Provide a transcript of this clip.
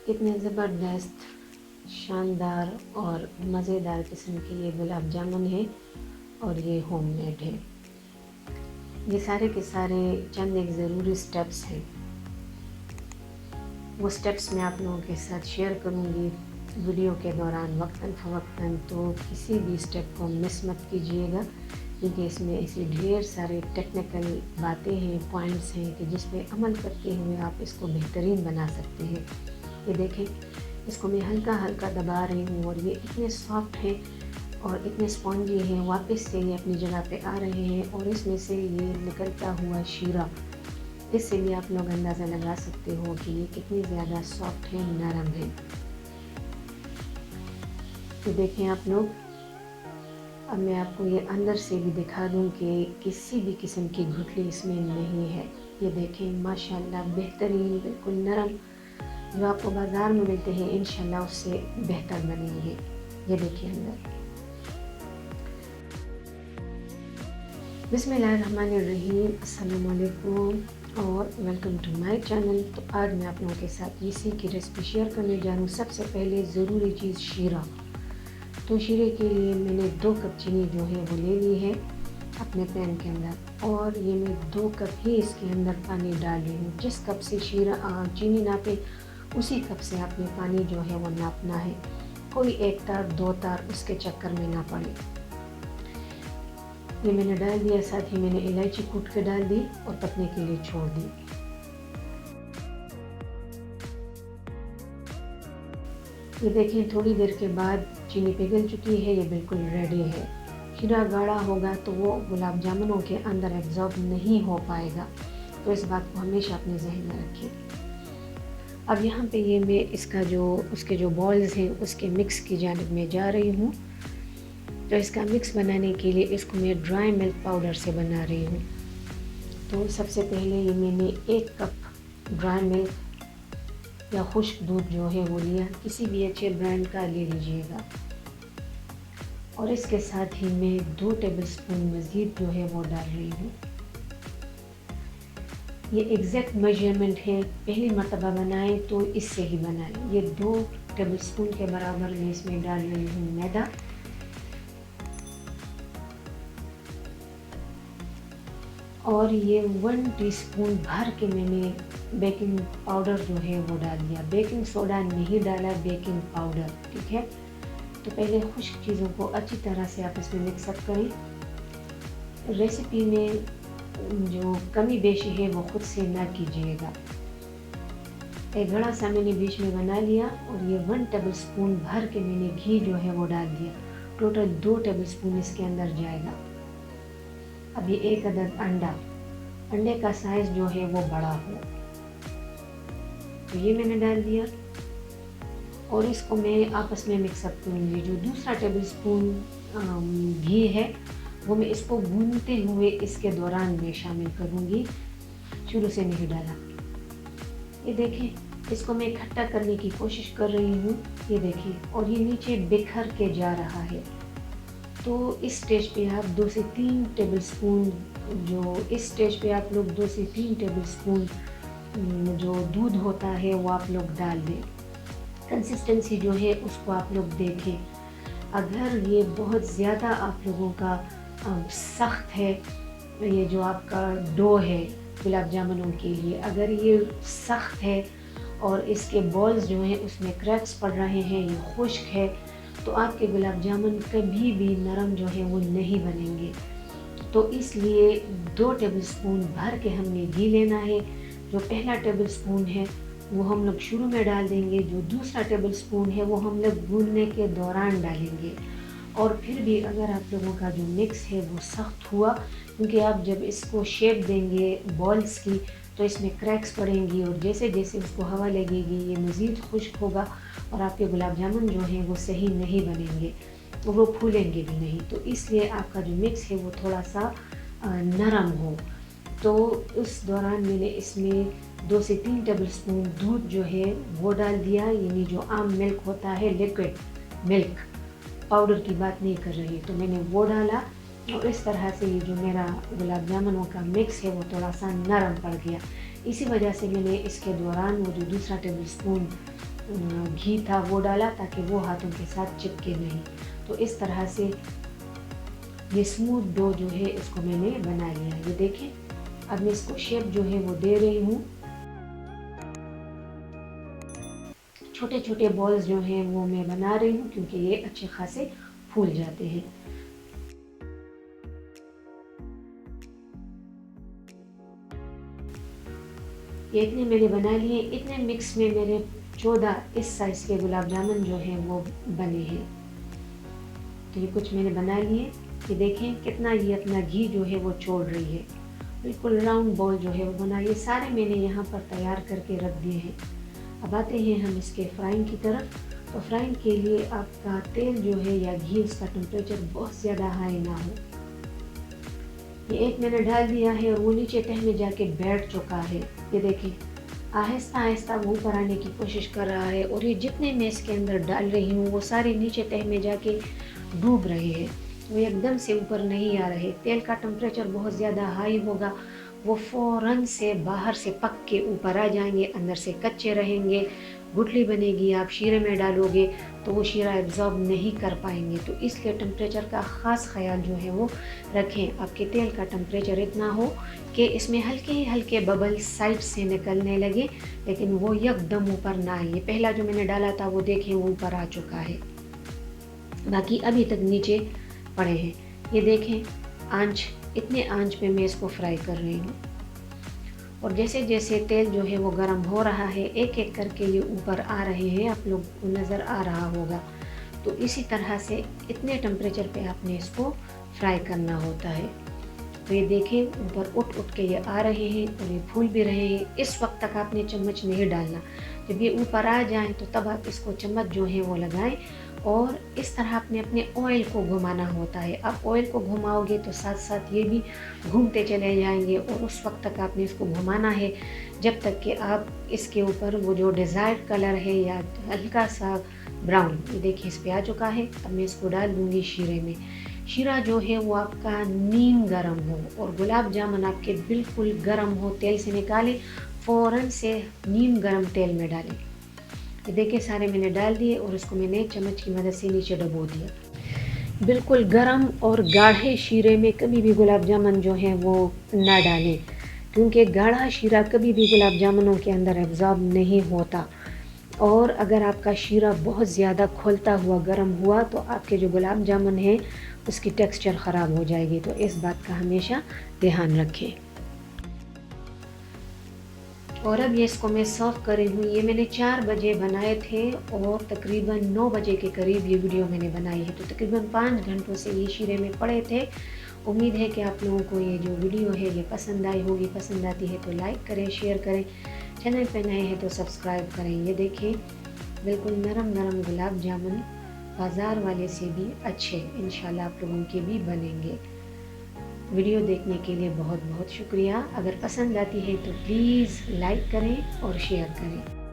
कितने ज़बरदस्त, शानदार और मज़ेदार किस्म के ये गुलाब जामुन हैं और ये होममेड है। ये सारे के सारे चंद एक ज़रूरी स्टेप्स हैं। वो स्टेप्स मैं आप लोगों के साथ शेयर करूँगी वीडियो के दौरान वक्तन-फ़वक्तन, तो किसी भी स्टेप को मिस मत कीजिएगा क्योंकि इसमें ऐसी ढेर सारे टेक्निकल बातें हैं, पॉइंट्स हैं कि जिस पे अमल करते हुए आप इसको बेहतरीन बना सकते हैं। ये देखें, इसको मैं हल्का-हल्का दबा रही हूँ और ये इतने सॉफ्ट हैं और इतने स्पॉन्जी हैं, वापस से ये अपनी जगह पे आ रहे हैं और इसमें से ये निकलता हुआ शीरा, इससे भी आप लोग अंदाज़ा लगा सकते हो कि ये कितनी ज़्यादा सॉफ्ट है, नरम है। तो देखें आप लोग, अब मैं आपको ये अंदर से भी दिखा दूं कि किसी भी किस्म की गुठली इसमें नहीं है। ये देखें, माशाल्लाह बेहतरीन, बिल्कुल नरम, जो आपको बाज़ार में मिलते हैं इंशाल्लाह उससे बेहतर बनेंगे। ये देखिए अंदर। बिस्मिल्लाहिर्रहमानिर्रहीम, अस्सलाम वालेकुम और वेलकम टू माय चैनल। तो आज मैं आप लोगों के साथ इसी की रेसिपी शेयर करने जा रही हूँ। सबसे पहले ज़रूरी चीज़ शीरा। तो शीरे के लिए मैंने 2 कप चीनी जो है वो ले ली है अपने पैन के अंदर और ये मैं 2 कप ही इसके अंदर पानी डाल रही हूँ। जिस कप से चीनी नापे उसी कप से आपने पानी जो है वो नापना है। कोई 1 तार 2 तार उसके चक्कर में ना पड़े। ये मैंने डाल दिया, साथ ही मैंने इलायची कूट के डाल दी और पकने के लिए छोड़ दी। ये देखें, थोड़ी देर के बाद चीनी पिघल चुकी है, ये बिल्कुल रेडी है। शीरा गाढ़ा होगा तो वो गुलाब जामुनों के अंदर एब्जॉर्ब नहीं हो पाएगा, तो इस बात को हमेशा अपने जहन में रखिए। अब यहाँ पे ये मैं इसका उसके जो बॉल्स हैं उसके मिक्स की जानिब में जा रही हूँ। तो इसका मिक्स बनाने के लिए इसको मैं ड्राई मिल्क पाउडर से बना रही हूँ। तो सबसे पहले ये मैंने 1 कप ड्राई मिल्क या खुश्क दूध जो है वो लिया, किसी भी अच्छे ब्रांड का ले लीजिएगा। और इसके साथ ही मैं 2 टेबलस्पून मज़ीद जो है वो डाल रही हूँ। ये एग्जैक्ट मेजरमेंट है, पहली मर्तबा बनाएं तो इससे ही बनाएं। ये 2 टेबलस्पून के बराबर मैं इसमें डाल रही हूँ मैदा और ये 1 टीस्पून भर के मैंने बेकिंग पाउडर जो है वो डाल दिया। बेकिंग सोडा नहीं डाला, बेकिंग पाउडर, ठीक है। तो पहले खुश्क चीज़ों को अच्छी तरह से आप इसमें मिक्सअप करें। रेसिपी में जो कमी बेशी है वो खुद से ना कीजिएगा। एक घड़ा सा मैंने बीच में बना लिया और ये 1 टेबलस्पून भर के मैंने घी जो है वो डाल दिया। टोटल 2 टेबलस्पून इसके अंदर जाएगा। अब ये 1 अदद अंडे का साइज़ जो है वो बड़ा हो, तो ये मैंने डाल दिया और इसको मैं आपस में मिक्सअप करूँगी। जो दूसरा टेबलस्पून घी है वो मैं इसको भूनते हुए इसके दौरान में शामिल करूँगी, शुरू से नहीं डाला। ये देखें, इसको मैं इकट्ठा करने की कोशिश कर रही हूँ, ये देखिए, और ये नीचे बिखर के जा रहा है। तो इस स्टेज पे आप 2 से 3 टेबलस्पून आप लोग 2 से 3 टेबलस्पून जो दूध होता है वो आप लोग डाल दें। कंसिस्टेंसी जो है उसको आप लोग देखें। अगर ये बहुत ज़्यादा आप लोगों का सख्त है, ये जो आपका डो है गुलाब जामुनों के लिए, अगर ये सख्त है और इसके बॉल्स जो हैं उसमें क्रैक्स पड़ रहे हैं, ये खुश्क है, तो आपके गुलाब जामुन कभी भी नरम जो है वो नहीं बनेंगे। तो इसलिए 2 टेबलस्पून भर के हमने घी लेना है। जो पहला टेबलस्पून है वो हम लोग शुरू में डाल देंगे, जो दूसरा टेबलस्पून है वो हम लोग भूनने के दौरान डालेंगे। और फिर भी अगर आप लोगों का जो मिक्स है वो सख्त हुआ, क्योंकि आप जब इसको शेप देंगे बॉल्स की तो इसमें क्रैक्स पड़ेंगी और जैसे जैसे उसको हवा लगेगी ये मज़ीद खुश्क होगा और आपके गुलाब जामुन जो हैं वो सही नहीं बनेंगे, वो फूलेंगे भी नहीं। तो इसलिए आपका जो मिक्स है वो थोड़ा सा नरम हो। तो उस दौरान मैंने इसमें 2 से 3 टेबलस्पून दूध जो है वो डाल दिया, यानी जो आम मिल्क होता है, लिक्विड मिल्क, पाउडर की बात नहीं कर रही, तो मैंने वो डाला और इस तरह से ये जो मेरा गुलाब जामुनों का मिक्स है वो थोड़ा सा नरम पड़ गया। इसी वजह से मैंने इसके दौरान वो जो दूसरा टेबलस्पून घी था वो डाला ताकि वो हाथों के साथ चिपके नहीं। तो इस तरह से ये स्मूथ डो जो है इसको मैंने बना लिया। ये देखें, अब मैं इसको शेप जो है वो दे रही हूँ। छोटे छोटे बॉल्स जो हैं वो मैं बना रही हूँ क्योंकि ये अच्छे खासे फूल जाते हैं। ये इतने मैंने बना लिए। इतने मिक्स में मेरे 14 इस साइज़ के गुलाब जामुन जो हैं वो बने हैं। तो ये कुछ मैंने बना लिए। ये देखें कितना ये अपना घी जो है वो छोड़ रही है। बिल्कुल राउंड बॉल जो है वो बना। ये सारे मैंने यहाँ पर तैयार करके रख दिए हैं। अब आते हैं हम इसके फ्राइंग की तरफ। तो फ्राइंग के लिए आपका तेल जो है या घी, उसका टेम्परेचर बहुत ज़्यादा हाई ना हो। ये एक मैंने डाल दिया है और वो नीचे तह में जाके बैठ चुका है। ये देखें, आहिस्ता आहिस्ता वो ऊपर आने की कोशिश कर रहा है और ये जितने मैं इसके अंदर डाल रही हूँ वो सारे नीचे तह में जाके डूब रहे हैं। वो एकदम से ऊपर नहीं आ रहे। तेल का टेम्परेचर बहुत ज़्यादा हाई होगा, वो फ़ौरन से बाहर से पक के ऊपर आ जाएंगे, अंदर से कच्चे रहेंगे, गुठली बनेगी। आप शीरे में डालोगे तो वो शीरा एब्जॉर्ब नहीं कर पाएंगे। तो इसलिए टेम्परेचर का ख़ास ख्याल जो है वो रखें। आपके तेल का टेम्परेचर इतना हो कि इसमें हल्के हल्के बबल्स साइड से निकलने लगे, लेकिन वो यकदम ऊपर ना आए। पहला जो मैंने डाला था वो देखें वो ऊपर आ चुका है, बाकी अभी तक नीचे पड़े हैं। ये देखें आंच, इतने आंच पे मैं इसको फ्राई कर रही हूँ। और जैसे जैसे तेल जो है वो गर्म हो रहा है, एक एक करके ये ऊपर आ रहे हैं, आप लोग को नज़र आ रहा होगा। तो इसी तरह से इतने टेम्परेचर पे आपने इसको फ्राई करना होता है। तो ये देखें ऊपर उठ उठ के ये आ रहे हैं और ये फूल भी रहे हैं। इस वक्त तक आपने चम्मच नहीं डालना। जब ये ऊपर आ जाए तो तब आप इसको चम्मच जो है वो लगाएं और इस तरह आपने अपने ऑयल को घुमाना होता है। आप ऑयल को घुमाओगे तो साथ साथ ये भी घूमते चले जाएंगे और उस वक्त तक आपने इसको घुमाना है जब तक कि आप इसके ऊपर वो जो डिज़ायर्ड कलर है या हल्का सा ब्राउन, ये देखिए इस पे आ चुका है। अब मैं इसको डाल दूँगी शीरे में। शीरा जो है वो आपका नीम गरम हो और गुलाब जामुन आपके बिल्कुल गरम हो। तेल से निकालें, फ़ौरन से नीम गरम तेल में डालें। ये देखिए सारे मैंने डाल दिए और इसको मैंने चम्मच की मदद से नीचे डबो दिया। बिल्कुल गरम और गाढ़े शीरे में कभी भी गुलाब जामुन जो है वो ना डालें, क्योंकि गाढ़ा शीरा कभी भी गुलाब जामुनों के अंदर एब्जॉर्ब नहीं होता। और अगर आपका शीरा बहुत ज़्यादा खोलता हुआ गर्म हुआ तो आपके जो गुलाब जामुन है उसकी टेक्सचर ख़राब हो जाएगी। तो इस बात का हमेशा ध्यान रखें। और अब ये इसको मैं सर्व कर रही हूँ। ये मैंने 4 बजे बनाए थे और तकरीबन 9 बजे के करीब ये वीडियो मैंने बनाई है। तो तकरीबन 5 घंटों से ये शीरे में पड़े थे। उम्मीद है कि आप लोगों को ये जो वीडियो है ये पसंद आई होगी। पसंद आती है तो लाइक करें, शेयर करें, चैनल पे नए हैं तो सब्सक्राइब करें। ये देखें बिल्कुल नरम नरम गुलाब जामुन, बाज़ार वाले से भी अच्छे इंशाल्लाह आप लोगों के भी बनेंगे। वीडियो देखने के लिए बहुत बहुत शुक्रिया। अगर पसंद आती है तो प्लीज़ लाइक करें और शेयर करें।